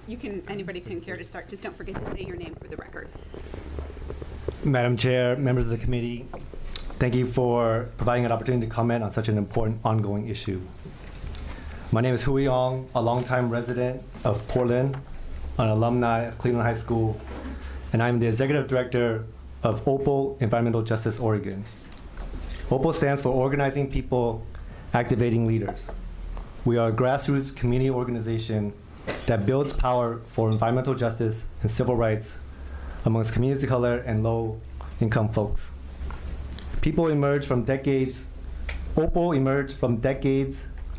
anybody can care to start. Just don't forget to say your name for the record. Madam Chair, members of the committee, thank you for providing an opportunity to comment on such an important ongoing issue. My name is Hui Ong, a longtime resident of Portland, an alumni of Cleveland High School, and I'm the executive director of OPAL Environmental Justice Oregon. OPAL stands for Organizing People, Activating Leaders. We are a grassroots community organization that builds power for environmental justice and civil rights amongst communities of color and low-income folks. OPAL emerged from decades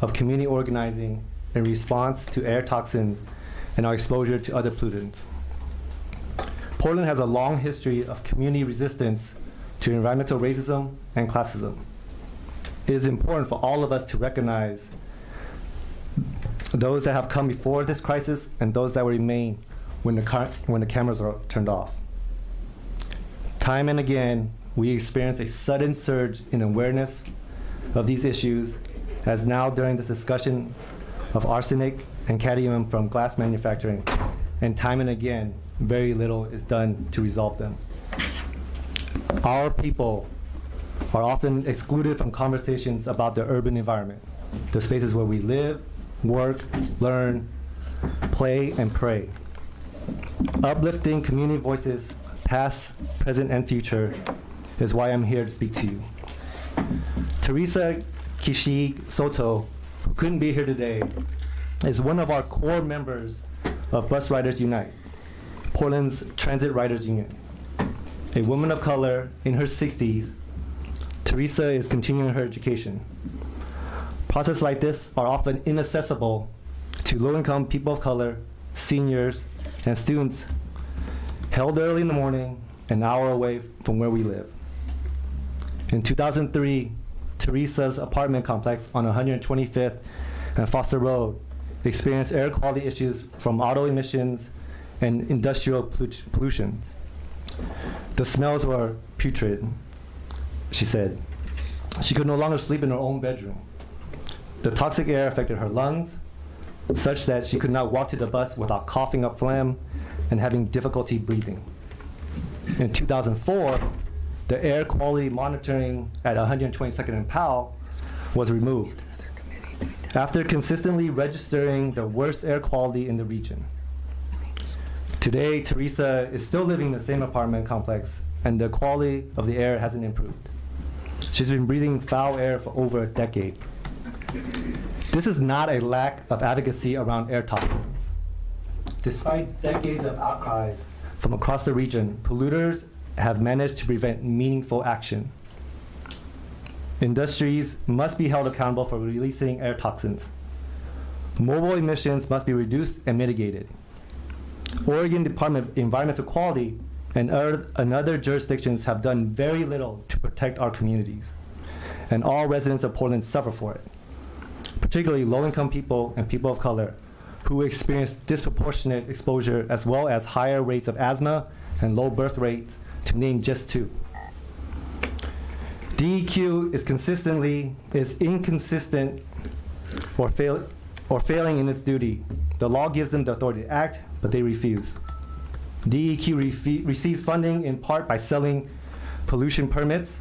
of community organizing in response to air toxins and our exposure to other pollutants. Portland has a long history of community resistance to environmental racism and classism. It is important for all of us to recognize those that have come before this crisis and those that will remain when the cameras are turned off. Time and again, we experience a sudden surge in awareness of these issues, as now during this discussion of arsenic and cadmium from glass manufacturing, and time and again, very little is done to resolve them. Our people are often excluded from conversations about the urban environment, the spaces where we live, work, learn, play, and pray. Uplifting community voices, past, present, and future, is why I'm here to speak to you. Teresa Kishi Soto, who couldn't be here today, is one of our core members of Bus Riders Unite, Portland's transit riders union. A woman of color in her 60s, Teresa is continuing her education. Processes like this are often inaccessible to low-income people of color, seniors, and students held early in the morning, an hour away from where we live. In 2003, Teresa's apartment complex on 125th and Foster Road experienced air quality issues from auto emissions and industrial pollution. The smells were putrid, she said. She could no longer sleep in her own bedroom. The toxic air affected her lungs, such that she could not walk to the bus without coughing up phlegm and having difficulty breathing. In 2004, the air quality monitoring at 122nd and Powell was removed after consistently registering the worst air quality in the region. Today, Teresa is still living in the same apartment complex, and the quality of the air hasn't improved. She's been breathing foul air for over a decade. This is not a lack of advocacy around air toxins. Despite decades of outcries from across the region, polluters have managed to prevent meaningful action. Industries must be held accountable for releasing air toxins. Mobile emissions must be reduced and mitigated. Oregon Department of Environmental Quality and other jurisdictions have done very little to protect our communities, and all residents of Portland suffer for it, particularly low-income people and people of color who experience disproportionate exposure, as well as higher rates of asthma and low birth rates, to name just two. DEQ is inconsistent or failing in its duty. The law gives them the authority to act, but they refuse. DEQ receives funding in part by selling pollution permits,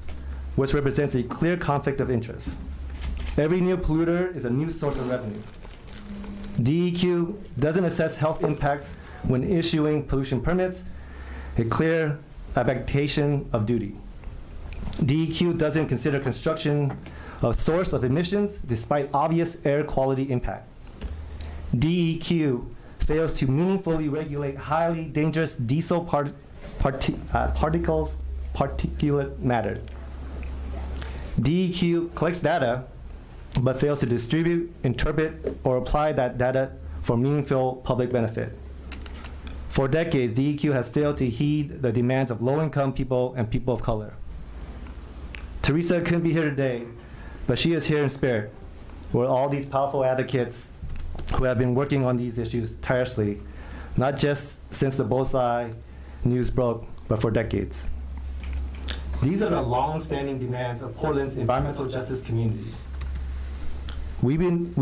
which represents a clear conflict of interest. Every new polluter is a new source of revenue. DEQ doesn't assess health impacts when issuing pollution permits, a clear abdication of duty. DEQ doesn't consider construction a source of emissions despite obvious air quality impact. DEQ fails to meaningfully regulate highly dangerous diesel particulate matter. DEQ collects data but fails to distribute, interpret, or apply that data for meaningful public benefit. For decades, DEQ has failed to heed the demands of low-income people and people of color. Teresa couldn't be here today, but she is here in spirit, with all these powerful advocates who have been working on these issues tirelessly, not just since the Bullseye news broke, but for decades. These are the long-standing demands of Portland's environmental justice community. We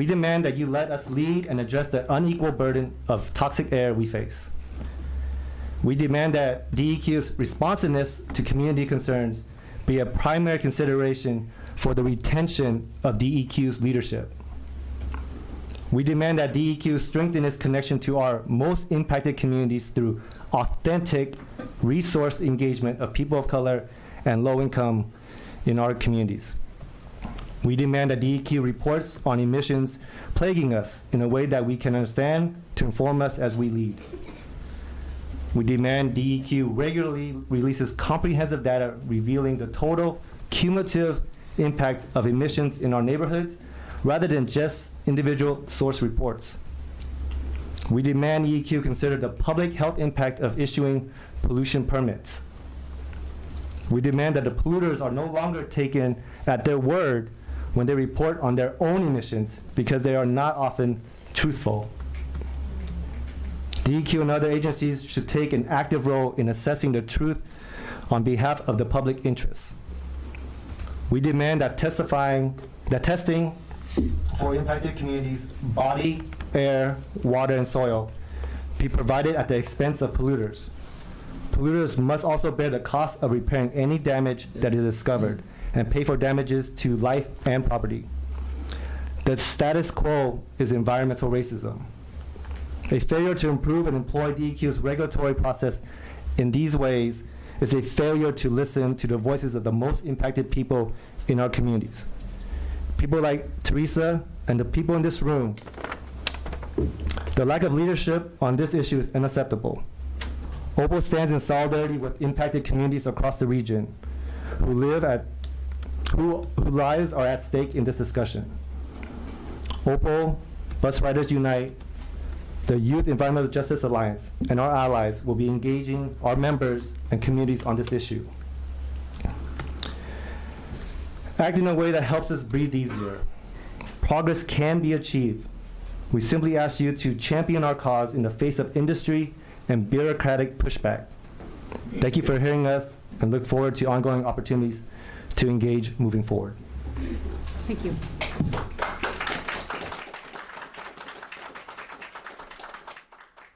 demand that you let us lead and address the unequal burden of toxic air we face. We demand that DEQ's responsiveness to community concerns be a primary consideration for the retention of DEQ's leadership. We demand that DEQ strengthen its connection to our most impacted communities through authentic resource engagement of people of color and low income in our communities. We demand that DEQ reports on emissions plaguing us in a way that we can understand to inform us as we lead. We demand DEQ regularly releases comprehensive data revealing the total cumulative impact of emissions in our neighborhoods rather than just individual source reports. We demand DEQ consider the public health impact of issuing pollution permits. We demand that the polluters are no longer taken at their word when they report on their own emissions because they are not often truthful. DEQ and other agencies should take an active role in assessing the truth on behalf of the public interest. We demand that testing for impacted communities, body, air, water, and soil be provided at the expense of polluters. Polluters must also bear the cost of repairing any damage that is discovered and pay for damages to life and property. The status quo is environmental racism. A failure to improve and employ DEQ's regulatory process in these ways is a failure to listen to the voices of the most impacted people in our communities. People like Teresa and the people in this room. The lack of leadership on this issue is unacceptable. OPAL stands in solidarity with impacted communities across the region whose lives are at stake in this discussion. OPAL, Bus Riders Unite, the Youth Environmental Justice Alliance, and our allies will be engaging our members and communities on this issue. Act in a way that helps us breathe easier. Progress can be achieved. We simply ask you to champion our cause in the face of industry and bureaucratic pushback. Thank you for hearing us and look forward to ongoing opportunities to engage moving forward. Thank you.